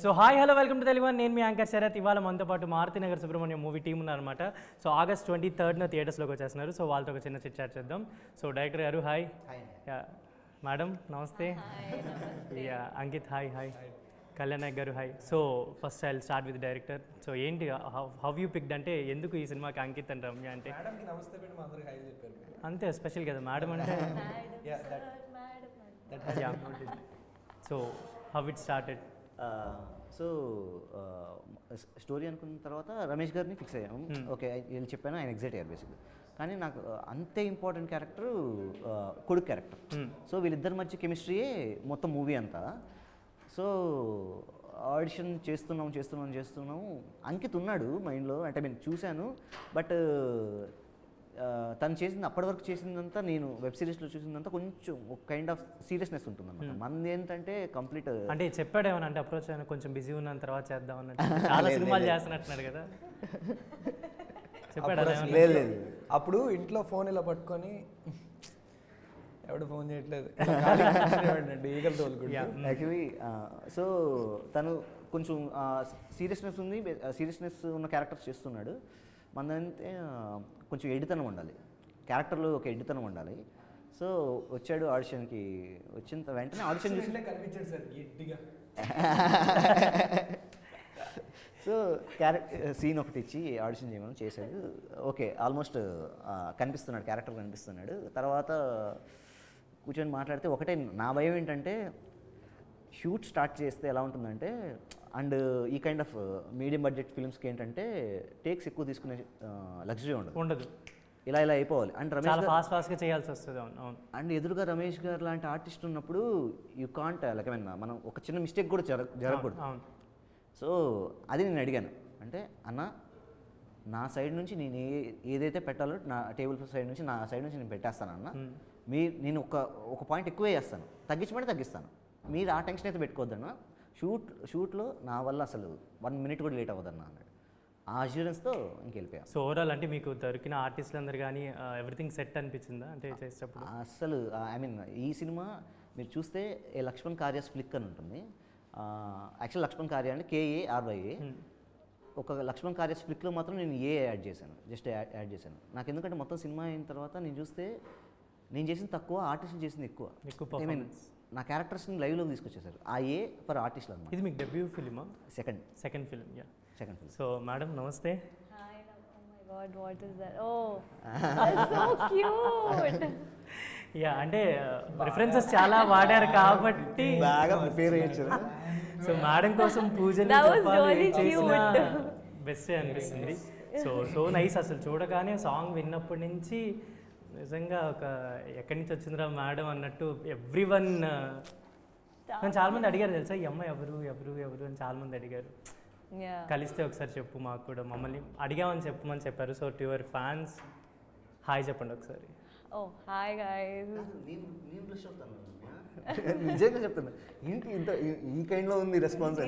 So hi hello welcome to Telugu నేను మీ anchor Sarath. ఇవాళ మనతో పాటు మారుతినగర్ సుబ్రహ్మణ్యం మూవీ టీం ఉన్నారనమాట. సో ఆగస్ట్ 23rd థియేటర్స్లోకి వచ్చేస్తున్నారు. సో వాళ్ళతో ఒక చిన్న చిట్ చాట్ చేద్దాం. సో డైరెక్టర్ గారు హాయ్. మేడం నమస్తే. Yeah Ankit hi. Kalyan Nayak garu hi. So first I will start with director. So ఏంటి హౌ యూ పిక్డ్ అంటే ఎందుకు ఈ సినిమాకి అంకిత్ అండ్ రమ్య అంటే అంతే స్పెషల్ కదా మేడం అంటే. So how it started? So story అనుకున్న తర్వాత రమేష్ గారిని ఫిక్స్ అయ్యాము. ఓకే వీళ్ళు చెప్పాను, ఆయన ఎగ్జైట్ అయ్యారు బేసిక్గా. కానీ నాకు అంతే ఇంపార్టెంట్ క్యారెక్టర్ కొడుకు క్యారెక్టర్. సో వీళ్ళిద్దరి మధ్య కెమిస్ట్రీయే మొత్తం మూవీ అంతా. సో ఆడిషన్ చేస్తున్నాము. అంకిత్ ఉన్నాడు మైండ్లో, అంటే నేను చూశాను. బట్ తను చేసింది అప్పటి వరకు చేసిందంతా, నేను వెబ్ సిరీస్లో చూసిందంతా కొంచెం ఒక కైండ్ ఆఫ్ సీరియస్నెస్ ఉంటుంది అన్నమాట. మనది ఏంటంటే కంప్లీట్ అంటే చెప్పాడేమన్నా అంటే అప్రోచ్ అయినా కొంచెం బిజీ ఉన్నాను తర్వాత చేద్దాం అన్నట్టు చాలా సినిమాలు చేస్తున్నట్టున్నాడు కదా. చెప్పాడు లేదు. అప్పుడు ఇంట్లో ఫోన్ ఇలా పట్టుకొని ఎవడు ఫోన్ చేయట్లేదు ఈగలు తోలుకుంటా. యాక్చువల్లీ సో తను కొంచెం సీరియస్నెస్ ఉన్న క్యారెక్టర్స్ చేస్తున్నాడు. మనదంటే కొంచెం ఎడితనం ఉండాలి, క్యారెక్టర్లో ఒక ఎడితనం ఉండాలి. సో వచ్చాడు ఆడిషన్కి. వచ్చిన వెంటనే ఆడిషన్ చూసి కనిపించాడు సార్ గట్టిగా. సో సీన్ ఒకటి ఇచ్చి ఆడిషన్ చేయమని చేశాడు. ఓకే ఆల్మోస్ట్ క్యారెక్టర్ కనిపిస్తున్నాడు. తర్వాత కూర్చొని మాట్లాడితే ఒకటే నా భయం ఏంటంటే, షూట్ స్టార్ట్ చేస్తే ఎలా ఉంటుందంటే, అండ్ ఈ కైండ్ ఆఫ్ మీడియం బడ్జెట్ ఫిల్మ్స్కి ఏంటంటే టేక్స్ ఎక్కువ తీసుకునే లగ్జరీ ఉండదు. ఇలా అయిపోవాలి. అండ్ రమేష్ ఫాస్ట్గా చేయాల్సి వస్తుంది. అవును. అండ్ ఎదురుగా రమేష్ గారు లాంటి ఆర్టిస్ట్ ఉన్నప్పుడు యూ కాంట్ మనం ఒక చిన్న మిస్టేక్ కూడా జరగకూడదు. సో అది నేను అడిగాను. అంటే అన్న నా సైడ్ నుంచి నేను ఏదైతే పెట్టాలో నా టేబుల్ సైడ్ నుంచి నా సైడ్ నుంచి నేను పెట్టేస్తాను అన్న. నేను ఒక పాయింట్ ఎక్కువే చేస్తాను, తగ్గించమంటే తగ్గిస్తాను. మీరు ఆ టెన్షన్ అయితే పెట్టుకోవద్దన్న. షూట్లో నా వల్ల అసలు 1 minute కూడా లేట్ అవ్వదన్న అన్నాడు. ఆ అష్యూరెన్స్తో ఇంకెళ్ళిపోయాను. సో ఓవరాల్ అంటే మీకు దొరికిన ఆర్టిస్టులు అందరు కానీ ఎవ్రీథింగ్ సెట్ అనిపించిందా అంటే చేసేటప్పుడు? అసలు ఈ సినిమా మీరు చూస్తే లక్ష్మణ్ కార్యాస్ ఫ్లిక్ అని ఉంటుంది. యాక్చువల్ లక్ష్మణ్ కార్య అంటే KARYA. ఒక లక్ష్మణ్ కార్యాస్ ఫ్లిక్లో మాత్రం నేను యాడ్ చేశాను, జస్ట్ యాడ్ చేశాను. నాకు ఎందుకంటే మొత్తం సినిమా అయిన తర్వాత నేను చూస్తే నేను చేసింది తక్కువ, ఆర్టిస్టులు చేసింది ఎక్కువ. నా క్యారెక్టర్స్ని లైవ్లోకి తీసుకొచ్చేసారు. ఆ ఫర్ ఆర్టిస్టులు అన్నమాట. ఇది మీకు డెబ్యూ ఫిలిమా? Second film. సో మేడం నమస్తే. అంటే రిఫరెన్సెస్ చాలా వాడారు కాబట్టి బాగా ప్రిపేర్ అయ్యొచ్చు. సో మేడం కోసం పూజలు చేసిన బెస్ట్ అనిపిస్తుంది. So nice. అసలు చూడగానే సాంగ్ విన్నప్పటి నుంచి నిజంగా ఒక ఎక్కడి నుంచి వచ్చిందిరా మేడం అన్నట్టు ఎవ్రీవన్. నన్ను చాలామంది అడిగారు తెలుసా, ఈ అమ్మాయి ఎవరు అని చాలామంది అడిగారు. కలిస్తే ఒకసారి చెప్పు మాకు కూడా, మమ్మల్ని అడిగామని చెప్పమని చెప్పారు. So to your fans hi చెప్పండి ఒకసారి. Hi guys. నిజంగా చెప్తున్నా, ఏంటి ఇంత ఈ కైండ్లో ఉంది రెస్పాన్స్.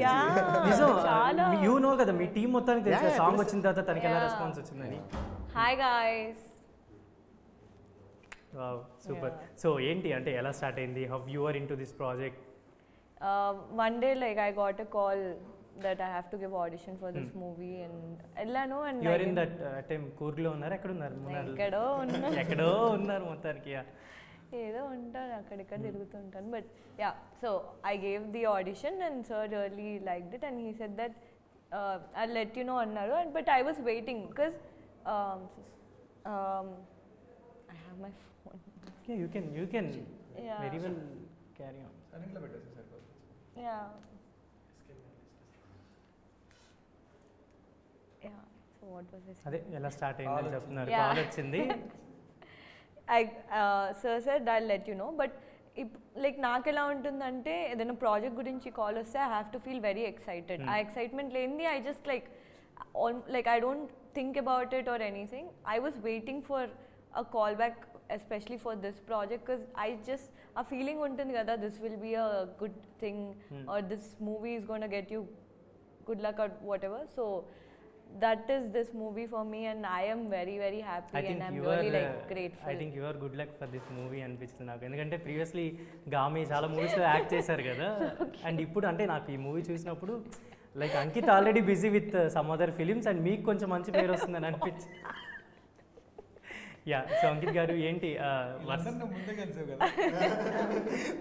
యూ నో కదా మీ టీం మొత్తానికి తెలిసిన సాంగ్ వచ్చిన తర్వాత తనకి ఎలా రెస్పాన్స్ వచ్చిందని. Hi guys. Wow super. So ఏంటి అంటే ఎలా స్టార్ట్ అయింది? How you are into this project? One day like I got a call that I have to give audition for this movie and ellanu and you are in that time కూర్గ్లో ఉన్నారు? ఎక్కడ ఉన్నారు? ఎక్కడో ఉన్నారు మొత్తానికి. ఏదో ఉంటాను అక్కడిక్కడ తిరుగుతుంటాను. But yeah, so I gave the audition and sir really liked it and he said that I'll let you know అన్నారు. But I was waiting because I have my phone. Yeah, you can yeah. Very well carry on. సైలెంట్లో పెట్టేసి సరిపోతుంది. Yeah. So what was this? అదే ఎలా start అయిందని చెప్తున్నారు. Call వచ్చింది. Sir said I'll let you know. But like నాకు ఎలా ఉంటుందంటే ఏదైనా ప్రాజెక్ట్ గురించి కాల్ వస్తే I have to feel very excited. ఆ ఎక్సైట్మెంట్ లేనిది I just like I don't think about it or anything. I was waiting for a call back, especially for this project, because I just a feeling untundi kada this will be a good thing or this movie is going to get you good luck or whatever. So that is this movie for me, and I am very very happy and I'm really like grateful. I think you are good luck for this movie అనిపించింది నాకు. ఎందుకంటే previously Gaami చాలా మూవీస్లో act చేశారు కదా, and ఇప్పుడు అంటే నాకు ఈ మూవీ చూసినప్పుడు like Ankit already busy with some other films and మీకు కొంచెం మంచి పేరు వస్తుందని అనిపించింది. యా, సో అంకిత్ గారు ఏంటి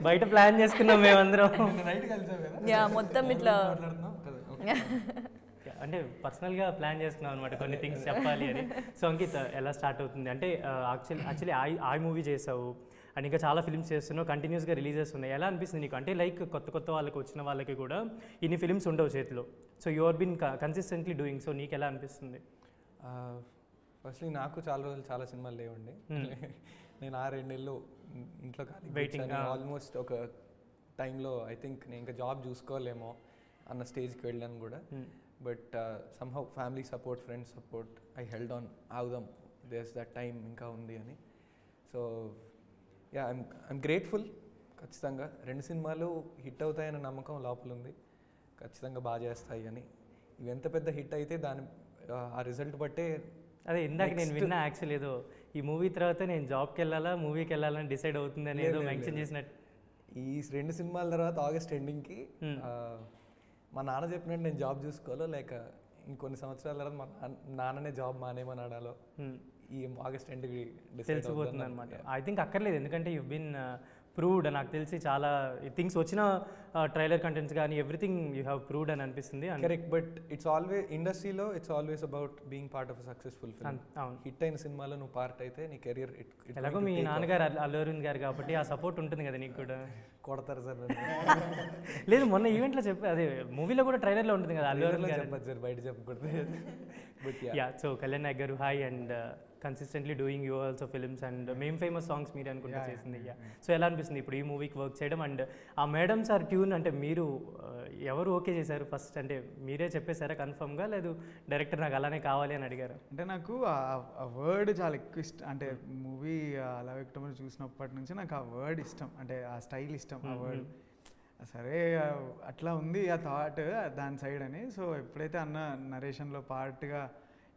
బయట ప్లాన్ చేసుకున్నాం మేమందరం, మొత్తం ఇట్లా అంటే పర్సనల్గా ప్లాన్ చేసుకున్నాం అనమాట కొన్ని థింగ్స్ చెప్పాలి అని. సో అంకిత్ ఎలా స్టార్ట్ అవుతుంది అంటే యాక్చువల్లీ ఆ మూవీ చేసావు అండ్ ఇంకా చాలా ఫిల్మ్స్ చేస్తున్నావు, కంటిన్యూస్గా రిలీజెస్ ఉన్నాయి. ఎలా అనిపిస్తుంది నీకు? అంటే లైక్ కొత్త వాళ్ళకి వచ్చిన వాళ్ళకి కూడా ఇన్ని ఫిల్మ్స్ ఉండవు చేతిలో, so you are been consistently doing. సో నీకు ఎలా అనిపిస్తుంది? ఫస్ట్లీ నాకు చాలా రోజులు చాలా సినిమాలు లేవండి. నేను 6-7 నెలలు ఇంట్లో వెయిటింగ్ ఆల్మోస్ట్ ఒక టైంలో ఐ థింక్ నేను ఇంకా జాబ్ చూసుకోలేమో అన్న స్టేజ్కి వెళ్ళాను కూడా. But somehow family support, friends support, I held on, ఆగుదాం, దేర్స్ దట్ టైం ఇంకా ఉంది అని. So yeah, I'm grateful. ఖచ్చితంగా 2 సినిమాలు హిట్ అవుతాయన్న నమ్మకం లోపల ఉంది, ఖచ్చితంగా బాగా చేస్తాయి అని. ఇవి ఎంత పెద్ద హిట్ అయితే ఆ రిజల్ట్ బట్టే. అదే ఇందాక నేను విన్నా యాక్చువల్లీ, ఏదో ఈ మూవీ తర్వాత నేను జాబ్కి వెళ్ళాలా మూవీకి వెళ్ళాలని డిసైడ్ అవుతుంది అని ఏదో మెన్షన్ చేసినట్టు. ఈ 2 సినిమాల తర్వాత ఆగస్ట్ ఎండింగ్కి మా నాన్న చెప్పినట్టు నేను జాబ్ చూసుకోవాలో లేక ఇంకొన్ని సంవత్సరాల తర్వాత మా నాన్ననే జాబ్ మానేమని ఆడాలో ఈ ఆగస్ట్ ఎండ్కి తెలిసిపోతుంది అనమాట. ఐ థింక్ అక్కర్లేదు, ఎందుకంటే యూ బీన్ ప్రూవ్డ్. నాకు తెలిసి చాలా థింగ్స్ వచ్చిన ట్రైలర్ కంటెంట్స్ కానీ ఎవ్రీథింగ్ యూ హ్యావ్ ప్రూవ్డ్ అని అనిపిస్తుంది. కరెక్ట్, బట్ ఇట్స్ ఆల్వేస్ ఇండస్ట్రీలో it's always about being part of successful film. Hit అయిన సినిమాలో నువ్వు పార్ట్ అయితే నీ కెరియర్ ఎలాగో మీ నాన్నగారు అల్లు అరవింద్ గారు కాబట్టి ఆ సపోర్ట్ ఉంటుంది కదా నీకు కూడా. కొడతారు సార్ లేదు, మొన్న ఈవెంట్లో చెప్పి అదే మూవీలో కూడా ట్రైలర్లో ఉంటుంది కదా అల్లు అరవింద్ గారు. చెప్పదు సార్, బయట చెప్పకూడదు. But yeah, so Kalyan Nayak garu hi and consistently doing you also films and మేము ఫేమస్ సాంగ్స్ మీరు అనుకుంటా చేసింది. యా, సో ఎలా అనిపిస్తుంది ఇప్పుడు ఈ మూవీకి వర్క్ చేయడం? అండ్ ఆ మేడమ్స్ ఆర్ ట్యూన్ అంటే మీరు ఎవరు ఓకే చేశారు ఫస్ట్? అంటే మీరే చెప్పేశారా కన్ఫర్మ్గా, లేదు డైరెక్టర్ నాకు అలానే కావాలి అని అడిగారు? అంటే నాకు ఆ వర్డ్ చాలా ఎక్కువ ఇష్టం. అంటే మూవీ అలా వ్యక్తం చూసినప్పటి నుంచి నాకు ఆ వర్డ్ ఇష్టం, అంటే ఆ స్టైల్ ఇష్టం, ఆ వర్డ్. సరే అట్లా ఉంది ఆ థాట్ దాని సైడ్ అని. సో ఎప్పుడైతే అన్న నరేషన్లో పార్ట్గా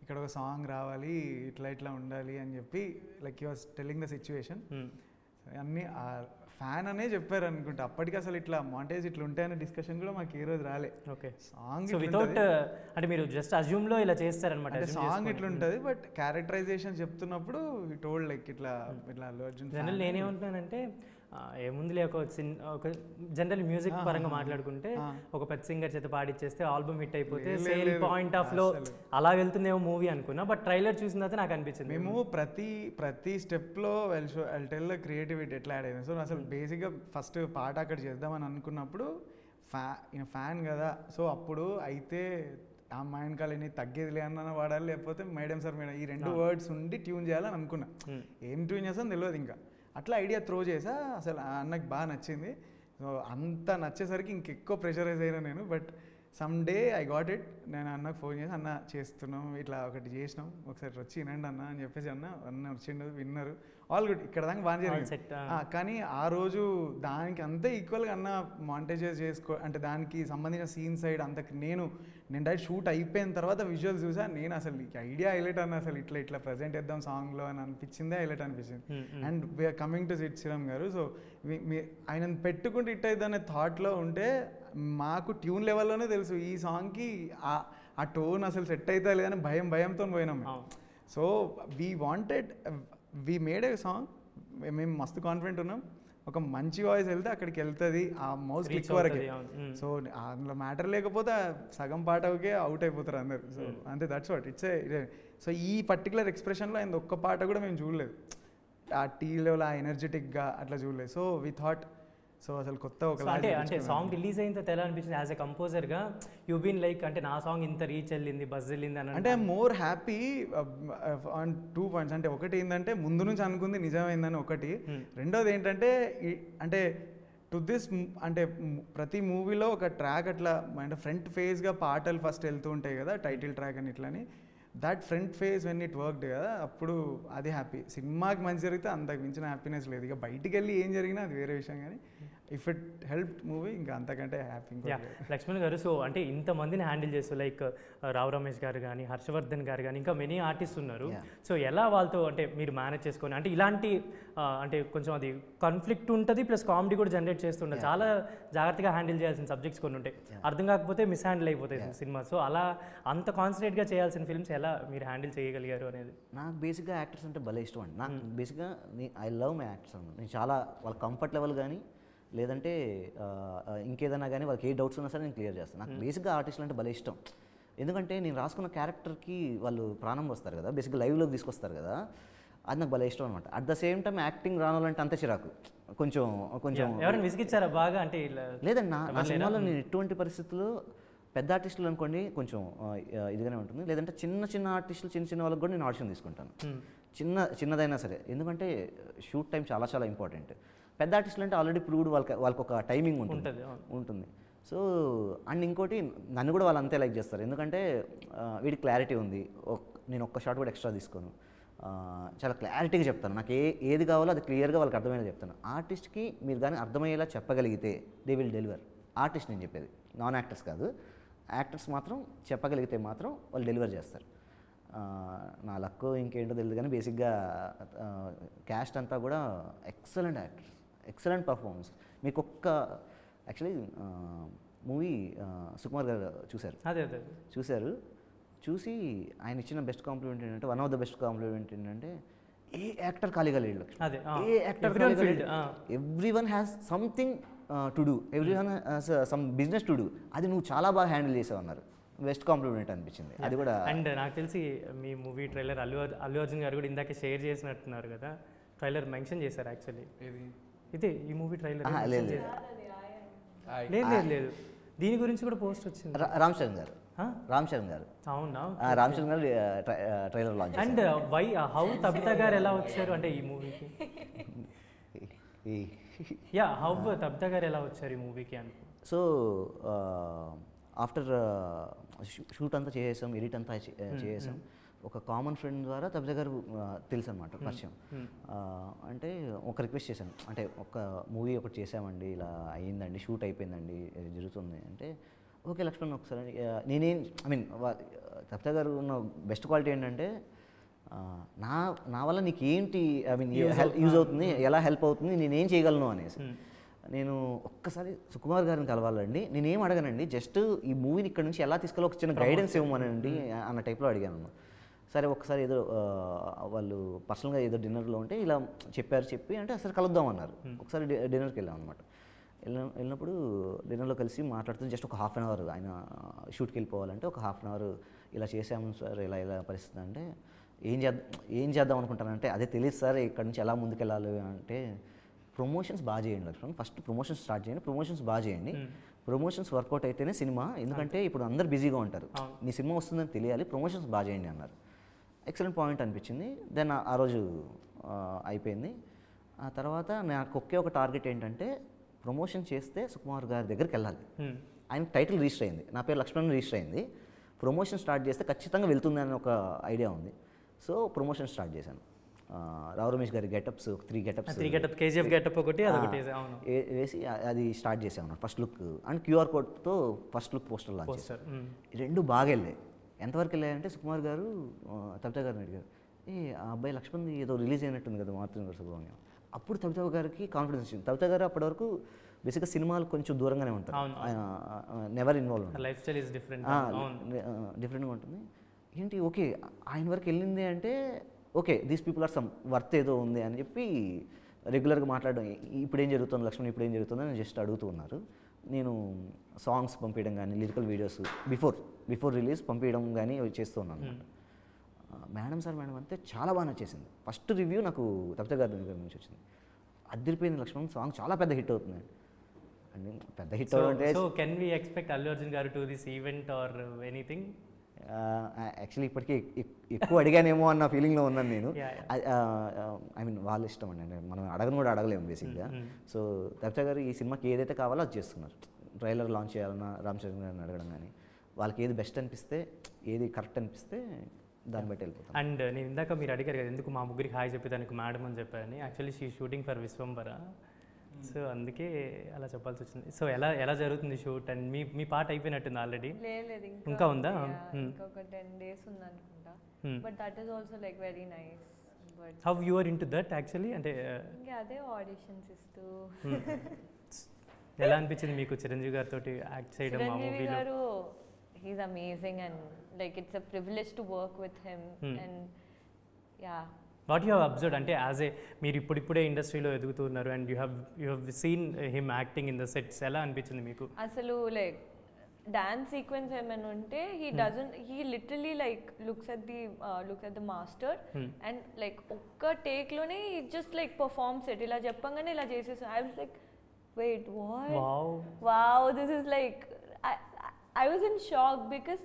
ఇక్కడ ఒక సాంగ్ రావాలి, ఇట్లా ఉండాలి అని చెప్పి like you was telling the situation, అన్నీ ఆ ఫ్యాన్ అనే చెప్పారు అనుకుంటా. అప్పటికి అసలు ఇట్లా మాంటేజ్ ఇట్లా ఉంటాయనే డిస్కషన్ కూడా మాకు ఏ రోజు రాలే. ఓకే, సాంగ్ వితౌట్ అంటే మీరు జస్ట్ అజ్యూమ్లో ఇలా చేస్తారనమాట. సాంగ్ ఇట్లా ఉంటుంది, బట్ క్యారెక్టరైజేషన్ చెప్తున్నప్పుడు ఈ టోల్డ్ లైక్ ఇట్లా అల్లు అర్జున్. జనరల్ నేనేమంటున్నానంటే ఏముంది ఒక జనరల్ మ్యూజిక్ పరంగా మాట్లాడుకుంటే ఒక పెద్ద సింగర్ చేత పాడిచ్చేస్తే ఆల్బమ్ హిట్ అయిపోతే సేల్ పాయింట్ ఆఫ్ లో అలా వెళ్తుందేమో మూవీ అనుకున్నా. బట్ ట్రైలర్ చూసిన తర్వాత నాకు అనిపించింది మేము ప్రతి స్టెప్లో టెల్ క్రియేటివిటీ ఎట్లా యాడ్ అయింది. సో అసలు బేసిక్గా ఫస్ట్ పాట అక్కడ చేద్దామని అనుకున్నప్పుడు ఫ్యాన్ కదా, సో అప్పుడు అయితే ఆ మైండ్ కాలని తగ్గేదిలే అన్న వాడాలి, లేకపోతే మేడం సార్ మేడం ఈ 2 వర్డ్స్ ఉండి ట్యూన్ చేయాలని అనుకున్నా. ఏం ట్యూన్ చేస్తాను తెలియదు, ఇంకా అట్లా ఐడియా త్రో చేసా. అసలు అన్నకు బాగా నచ్చింది. సో అంత నచ్చేసరికి ఇంకెక్కువ ప్రెషరైజ్ అయినా నేను. But some day I got it. నేను అన్నకు ఫోన్ చేసి అన్న చేస్తున్నాం, ఇట్లా ఒకటి చేసినాం, ఒకసారి వచ్చి వినండి అన్న అని చెప్పేసి అన్న వచ్చిండు, విన్నారు, ఆల్ గుడ్, ఇక్కడ దాకా బాగా జరిగింది. కానీ ఆ రోజు దానికి అంతే ఈక్వల్గా అన్న మాంటేజెస్ అంటే దానికి సంబంధించిన సీన్ సైడ్ అంతకు నేను డైరెక్ట్ షూట్ అయిపోయిన తర్వాత విజువల్స్ చూసా. నేను అసలు ఐడియా హైలైట్ అన్న, అసలు ఇట్లా ప్రజెంట్ చేద్దాం సాంగ్లో అని అనిపించిందే హైలైట్ అనిపించింది. And we're coming to Sid Sriram garu. So ఆయన పెట్టుకుంటే ఇట్ అయితే అనే థాట్లో ఉంటే మాకు ట్యూన్ లెవెల్లోనే తెలుసు ఈ సాంగ్కి ఆ టోన్ అసలు సెట్ అవుతా లేదని భయంతో పోయినాం. So we made A song, మేము మస్తు కాన్ఫిడెంట్ ఉన్నాం, ఒక మంచి వాయిస్ వెళ్తే అక్కడికి వెళ్తుంది ఆ మౌస్ క్లిక్ వరకే. సో అందులో మ్యాటర్ లేకపోతే సగం పాటకే అవుట్ అయిపోతారు అందరు. సో అంతే, దట్స్ వాట్ ఇట్స్. సో ఈ పర్టికులర్ ఎక్స్ప్రెషన్లో ఆయన ఒక్క పాట కూడా మేము చూడలేదు, ఆ టీ లెవెల్ ఆ ఎనర్జెటిక్గా అట్లా చూడలేదు. సో వి థాట్ సో అసలు కొత్త ఒక అంటే సాంగ్ రిలీజ్ అయిన తర్వాత ఎలా అనిపించింది యాజ్ ఎ కంపోజర్గా? యూ బీన్ లైక్ అంటే నా సాంగ్ ఇంత రీచ్ వెళ్ళింది, బజ్ వెళ్ళింది అని. అంటే మోర్ హ్యాపీ ఆన్ 2 పాయింట్స్. అంటే ఒకటి ఏంటంటే ముందు నుంచి అనుకుంది నిజమైందని ఒకటి, రెండోది ఏంటంటే అంటే టు దిస్ అంటే ప్రతి మూవీలో ఒక ట్రాక్ అట్లా అంటే ఫ్రంట్ ఫేజ్గా పాటలు ఫస్ట్ వెళ్తూ ఉంటాయి కదా, టైటిల్ ట్రాక్ అని ఇట్లని. That front phase when it worked కదా, అప్పుడు అది హ్యాపీ. సినిమాకి మంచి జరిగితే అంతకు మించిన హ్యాపీనెస్ లేదు. ఇక బయటికి వెళ్ళి ఏం జరిగినా అది వేరే విషయం, కానీ ఇఫ్ ఇట్ హెల్ప్ మూవీ ఇంకా అంతకంటే హ్యాపీ. లక్ష్మణ్ గారు, సో అంటే ఇంతమందిని హ్యాండిల్ చేస్తూ లైక్ రావు రమేష్ గారు కానీ, హర్షవర్ధన్ గారు కానీ, ఇంకా మెనీ ఆర్టిస్ట్ ఉన్నారు. సో ఎలా వాళ్ళతో అంటే మీరు మేనేజ్ చేసుకొని, అంటే ఇలాంటి అంటే కొంచెం అది కాన్ఫ్లిక్ట్ ఉంటుంది ప్లస్ కామెడీ కూడా జనరేట్ చేస్తుంటారు. చాలా జాగ్రత్తగా హ్యాండిల్ చేయాల్సిన సబ్జెక్ట్స్ కొన్ని ఉంటాయి, అర్థం కాకపోతే మిస్ హ్యాండిల్ అయిపోతాయి సినిమా. సో అలా అంత కాన్సన్ట్రేట్గా చేయాల్సిన ఫిల్మ్స్ ఎలా మీరు హ్యాండిల్ చేయగలిగారు అనేది? నాకు బేసిక్గా యాక్టర్స్ అంటే భలే ఇష్టం అండి. నాకు బేసిక్గా ఐ లవ్ మై యాక్టర్స్ అన్నమాట. నేను చాలా వాళ్ళ కంఫర్ట్ లెవెల్ కానీ లేదంటే ఇంకేదైనా కానీ వాళ్ళకి ఏ డౌట్స్ ఉన్నా సరే నేను క్లియర్ చేస్తాను. నాకు బేసిక్గా ఆర్టిస్టులు అంటే భలే ఇష్టం. ఎందుకంటే నేను రాసుకున్న క్యారెక్టర్కి వాళ్ళు ప్రాణం వస్తారు కదా, బేసిక్గా లైవ్లోకి తీసుకొస్తారు కదా, అది నాకు భలే ఇష్టం అనమాట. At the same time acting రావాలంటే అంత చిరాకు, కొంచెం ఎవరైనా విసిగిచ్చారా బాగా? అంటే లేదండి, నా సినిమాలో నేను ఎటువంటి పరిస్థితుల్లో పెద్ద ఆర్టిస్టులు అనుకోండి కొంచెం ఇదిగానే ఉంటుంది, లేదంటే చిన్న ఆర్టిస్టులు చిన్న వాళ్ళకి కూడా నేను ఆడిషన్ తీసుకుంటాను, చిన్నదైనా సరే. ఎందుకంటే షూట్ టైం చాలా ఇంపార్టెంట్. పెద్ద ఆర్టిస్టులు అంటే ఆల్రెడీ ప్రూవ్డ్ వాళ్ళకి ఒక టైమింగ్ ఉంటుంది. సో అండ్ ఇంకోటి నన్ను కూడా వాళ్ళు అంతే లైక్ చేస్తారు, ఎందుకంటే వీడికి క్లారిటీ ఉంది, నేను ఒక్క షాట్ కూడా ఎక్స్ట్రా తీసుకోను, చాలా క్లారిటీగా చెప్తాను, నాకు ఏది కావాలో అది క్లియర్గా వాళ్ళకి అర్థమయ్యేలా చెప్తాను. ఆర్టిస్ట్కి మీరు కానీ అర్థమయ్యేలా చెప్పగలిగితే దే విల్ డెలివర్. ఆర్టిస్ట్ నేను చెప్పేది, నాన్ యాక్టర్స్ కాదు, యాక్టర్స్ మాత్రం చెప్పగలిగితే మాత్రం వాళ్ళు డెలివర్ చేస్తారు. నా లక్ ఇంకేంటో తెలియదు కానీ బేసిక్గా క్యాస్ట్ అంతా కూడా ఎక్సలెంట్ యాక్టర్స్, ఎక్సలెంట్ పర్ఫార్మెన్స్. మీకు యాక్చువల్లీ మూవీ సుకుమార్ గారు చూశారు, చూసి ఆయన ఇచ్చిన బెస్ట్ కాంప్లిమెంట్ ఏంటంటే, one of the best compliment ఏంటంటే, ఏ యాక్టర్ ఖాళీగా లేడు. ఏ actor every one has something to do, every one has some business to do. అది నువ్వు చాలా బాగా హ్యాండిల్ చేసావు అన్నారు, బెస్ట్ కాంప్లిమెంట్ అనిపించింది అది కూడా. అండ్ నాకు తెలిసి మీ మూవీ ట్రైలర్ అల్లు అర్జున్ గారు కూడా ఇందాక షేర్ చేసినట్టున్నారు కదా, ట్రైలర్ మెన్షన్ చేశారు యాక్చువల్లీ. ఇదే ఈ మూవీ ట్రైలర్? లేదు, దీని గురించి కూడా పోస్ట్ వచ్చింది. రామ్ చరణ్ గారు అవునా? రామ్ చరణ్ గారు trailer launch. And how Tabitha గారు ఎలా వచ్చారు అంటే ఈ మూవీకి? హౌ తబితా గారు ఎలా వచ్చారు ఈ మూవీకి అనుకో. సో ఆఫ్టర్ షూట్ అంతా చేసేసాం, ఎడిట్ అంతా చేసేసాం, ఒక కామన్ ఫ్రెండ్ ద్వారా తబితా గారు తెలుసు అనమాట, పరిచయం. అంటే ఒక రిక్వెస్ట్ చేశాను, అంటే ఒక మూవీ ఒకటి చేసామండి, ఇలా అయ్యిందండి, షూట్ అయిపోయిందండి, జరుగుతుంది అంటే, ఓకే లక్ష్మణ్ ఒకసారి ఐ మీన్ తబితా గారు ఉన్న బెస్ట్ క్వాలిటీ ఏంటంటే, నా వల్ల నీకు ఏంటి ఐ మీన్ యూజ్ అవుతుంది, ఎలా హెల్ప్ అవుతుంది, నేనేం చేయగలను అనేసి. నేను ఒక్కసారి సుకుమార్ గారిని కలవాలండి, నేనేం అడగనండి, జస్ట్ ఈ మూవీని ఇక్కడ నుంచి ఎలా తీసుకెళ్ళి ఒక చిన్న గైడెన్స్ ఇవ్వమనండి అన్న టైప్లో అడిగాను. సరే ఒకసారి ఏదో వాళ్ళు పర్సనల్గా ఏదో డిన్నర్లో ఉంటే ఇలా చెప్పి అంటే సరే కలుద్దాం అన్నారు. ఒకసారి డిన్నర్కి వెళ్ళాం అనమాట. వెళ్ళినప్పుడు డిన్నర్లో కలిసి మాట్లాడుతూ జస్ట్ ఒక హాఫ్ అన్ అవర్, ఆయన షూట్కి వెళ్ళిపోవాలంటే ఒక హాఫ్ అన్ అవర్ ఇలా చేసాము సార్, ఇలా పరిస్థితి అంటే, ఏం చేద్దాం అనుకుంటానంటే, అదే తెలియదు సార్ ఇక్కడ నుంచి ఎలా ముందుకెళ్ళాలి అంటే, ప్రమోషన్స్ బాగా చేయండి లక్ష్మణ్, ఫస్ట్ ప్రమోషన్స్ స్టార్ట్ చేయండి, ప్రమోషన్స్ బాగా చేయండి, ప్రమోషన్స్ వర్కౌట్ అయితేనే సినిమా, ఎందుకంటే ఇప్పుడు అందరు బిజీగా ఉంటారు, నీ సినిమా వస్తుందని తెలియాలి, ప్రమోషన్స్ బాగా చేయండి అన్నారు. ఎక్సలెంట్ పాయింట్ అనిపించింది. దెన్ ఆ రోజు అయిపోయింది. ఆ తర్వాత నాకు ఒకే ఒక టార్గెట్ ఏంటంటే, ప్రమోషన్ చేస్తే సుకుమార్ గారి దగ్గరికి వెళ్ళాలి. ఆయన టైటిల్ రిజిస్టర్ అయింది, నా పేరు లక్ష్మణ్ రిజిస్టర్ అయింది, ప్రమోషన్ స్టార్ట్ చేస్తే ఖచ్చితంగా వెళ్తుంది అని ఒక ఐడియా ఉంది. సో ప్రమోషన్ స్టార్ట్ చేశాను. రావు రమేష్ గారి గెటప్స్ 3 గెటప్స్ కేజీఎఫ్ గెటప్ ఒకటి వేసి అది స్టార్ట్ చేసాము ఫస్ట్ లుక్, అండ్ QR కోడ్తో ఫస్ట్ లుక్ పోస్టర్ లాంచ్ చేశారు. రెండు బాగా వెళ్ళాయి. ఎంతవరకు వెళ్ళాయంటే, సుకుమార్ గారు తబితా గారిని అడిగారు, ఆ అబ్బాయి లక్ష్మణ్ ఏదో రిలీజ్ అయినట్టుంది కదా మాతృ సుబ్రహ్మణ్యం. అప్పుడు తబితా గారికి కాన్ఫిడెన్స్ వచ్చింది. తబితా గారు అప్పటి వరకు బేసిక్గా సినిమాలు కొంచెం దూరంగానే ఉంటారు, ఆయన నెవర్ ఇన్వాల్వ్ ఉంటారు, లైఫ్ స్టైల్ ఇస్ డిఫరెంట్గా ఉంటుంది. ఏంటి ఓకే ఆయన వరకు వెళ్ళింది అంటే, okay these people are some worth ఏదో ఉంది అని చెప్పి రెగ్యులర్గా మాట్లాడడం, ఇప్పుడు ఏం జరుగుతుంది లక్ష్మణ్, ఇప్పుడు ఏం జరుగుతుంది అని జస్ట్ అడుగుతూ ఉన్నారు. నేను సాంగ్స్ పంపించడం కానీ, లిరికల్ వీడియోస్ బిఫోర్ రిలీజ్ పంపించడం కానీ చేస్తూ ఉన్నాను. మేడం అంటే చాలా బాగా నచ్చేసింది. ఫస్ట్ రివ్యూ నాకు తబితా గారి దగ్గర నుంచి వచ్చింది, అదిరిపోయింది లక్ష్మణ్, సాంగ్ చాలా పెద్ద హిట్ అవుతుంది అండి. పెద్ద హిట్ అంటే, so can we expect Allu Arjun garu to this event or anything? Actually ఇప్పటికీ ఎక్కువ అడిగానేమో అన్న ఫీలింగ్లో ఉన్నాను నేను. ఐ మీన్ వాళ్ళ ఇష్టం అండి, మనం కూడా అడగలేము బేసిక్గా. సో తబితా గారు ఈ సినిమాకి ఏదైతే కావాలో అది చేస్తున్నారు. ట్రైలర్ లాంచ్ చేయాలన్నా రామ్ చరణ్ గారిని అడగడం కానీ, వాళ్ళకి ఏది బెస్ట్ అనిపిస్తే, ఏది కరెక్ట్ అనిపిస్తే దాన్ని బట్టి వెళ్ళిపోతాం. అండ్ నేను ఇందాక మీరు అడిగారు కదా ఎందుకు మా ముగ్గురికి హాయ్ చెప్పేదానికి మేడం అని చెప్పారని. Actually she shooting for Vishwambhara. So అందుకే అలా చెప్పాల్సి వచ్చింది. సో ఎలా జరుగుతుంది షూట్ అండ్ మీ పాట అయిపోయినట్టుంది ఆల్రెడీ? లేదు ఇంకా ఉందా? ఇంకొక 10 days ఉంది అనుకుంటా. But that is also like very nice. But how you are into that actually? అంటే ఇంకా అదే ఆడిషన్స్ ఇస్తూ. ఎలా అనిపించింది మీకు చిరంజీవి గారితో యాక్ట్ చేయడం ఆ చిరంజీవి మూవీలో? గారు he's amazing and like it's a privilege to work with him and yeah. What you have observed అంటే యాజ్ ఏ మీరు ఇప్పుడిప్పుడే ఇండస్ట్రీలో ఎదుగుతున్నారు and you have seen him acting in the sets, ఎలా అనిపించింది మీకు? అసలు లైక్ డాన్స్ సీక్వెన్స్ ఏమైనా ఉంటే he literally like looks at the master and like ఒక్క టేక్ లోనే he just like performs it. ఇలా చెప్పంగానే ఇలా చేసేసి I was like wait what? Wow, this is like I was in shock because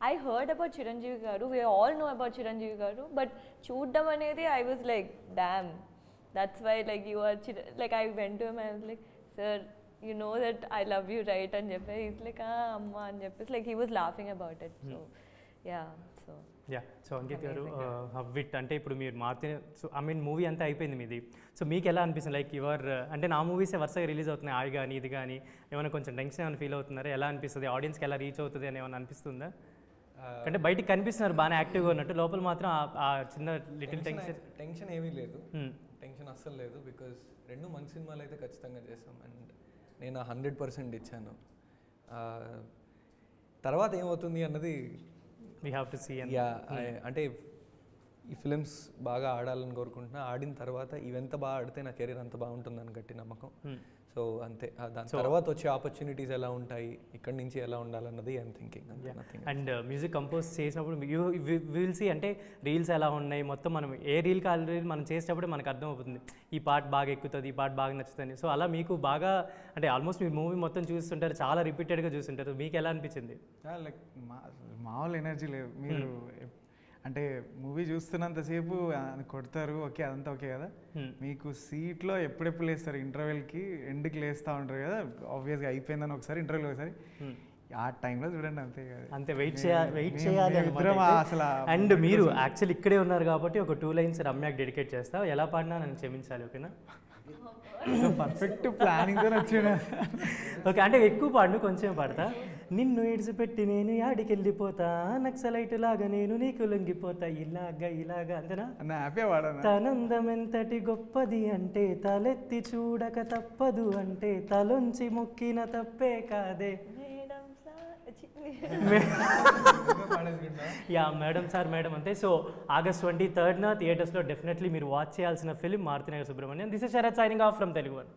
I heard about Chiranjeevi garu, we all know about Chiranjeevi garu, but చూడడం అనేది I was like damn, that's why like you are like I went to him, I was like sir you know that I love you right అని చెప్పి he's like అమ్మ అని చెప్పేసి like he was laughing about it. So yeah, so Ankit గారు హవ్విట్ అంటే ఇప్పుడు మీరు so I mean movie అంతా అయిపోయింది మీది. సో మీకు ఎలా అనిపిస్తుంది? లైక్ యువర్ అంటే నా మూవీసే వరుసగా రిలీజ్ అవుతున్నాయి, ఆయి కానీ ఇది కానీ, ఏమైనా కొంచెం టెన్షన్ ఏమైనా ఫీల్ అవుతున్నారా? ఎలా అనిపిస్తుంది? ఆడియన్స్కి ఎలా రీచ్ అవుతుంది అని ఏమైనా అనిపిస్తుందా? అంటే బయటికి కనిపిస్తున్నారు బాగా యాక్టివ్గా ఉన్నట్టు, లోపల మాత్రం ఆ చిన్న లిటిల్ టెన్షన్ ఏమీ లేదు. టెన్షన్ అస్సలు లేదు. బికాజ్ 2 మంచి సినిమాలు అయితే ఖచ్చితంగా చేస్తాం అండ్ నేను 100% ఇచ్చాను. తర్వాత ఏమవుతుంది అన్నది we have to see. అంటే ఈ ఫిలిమ్స్ బాగా ఆడాలని కోరుకుంటున్నా. ఆడిన తర్వాత ఇవెంత బాగా ఆడితే నా కెరీర్ అంత బాగుంటుందని గట్టి నమ్మకం. సో అంతే. దాని తర్వాత వచ్చే ఆపర్చునిటీస్ ఎలా ఉంటాయి, ఇక్కడి నుంచి ఎలా ఉండాలన్నది I'm thinking. And music compose చేసినప్పుడు విల్ సీ అంటే రీల్స్ ఎలా ఉన్నాయి మొత్తం, మనం ఏ రీల్కి ఆ రీల్ మనం చేసేటప్పుడు మనకు అర్థమవుతుంది ఈ పాట బాగా ఎక్కుతుంది, ఈ పాట బాగా నచ్చుతుంది. సో అలా మీకు బాగా అంటే ఆల్మోస్ట్ మీరు మూవీ మొత్తం చూస్తుంటారు, చాలా రిపీటెడ్గా చూస్తుంటారు. మీకు ఎలా అనిపించింది? లైక్ మామూలు ఎనర్జీ లేదు. మీరు అంటే మూవీ చూస్తున్నంతసేపు కొడతారు, ఓకే అదంతా ఓకే కదా. మీకు సీట్లో ఎప్పుడెప్పుడు లేస్తారు, ఇంటర్వెల్కి ఎండ్కి లేస్తూ ఉంటారు కదా, ఆబ్వియస్గా అయిపోయిందని ఒకసారి, ఇంటర్వెల్ ఒకసారి, ఆ టైంలో చూడండి అంతే కదా. అంతే వెయిట్ చేయాలి అసలు. అండ్ మీరు యాక్చువల్లీ ఇక్కడే ఉన్నారు కాబట్టి ఒక 2 lines రమ్యకి డెడికేట్ చేస్తా. ఎలా పాడినా నన్ను క్షమించాలి, ఓకేనా? పర్ఫెక్ట్ ప్లానింగ్తో వచ్చిన. ఓకే, అంటే ఎక్కువ పాడు, కొంచెం పాడతా. నిన్ను ఇడిచిపెట్టి నేను యాడికి వెళ్ళిపోతా, నక్సలైట్ లాగా నేను నీకు లొంగిపోతా, ఇలాగా అంతేనా? హ్యాపీగా పాడాను. తనందం ఎంతటి గొప్పది అంటే తలెత్తి చూడక తప్పదు అంటే తలొంచి మొక్కిన తప్పే కాదే. యా మేడం సార్ మేడం అంతే. సో August 23rd థియేటర్స్లో డెఫినెట్లీ మీరు వాచ్ చేయాల్సిన film Maruthi Nagar Subrahmanyam. This is Sharath signing off from Telugu one.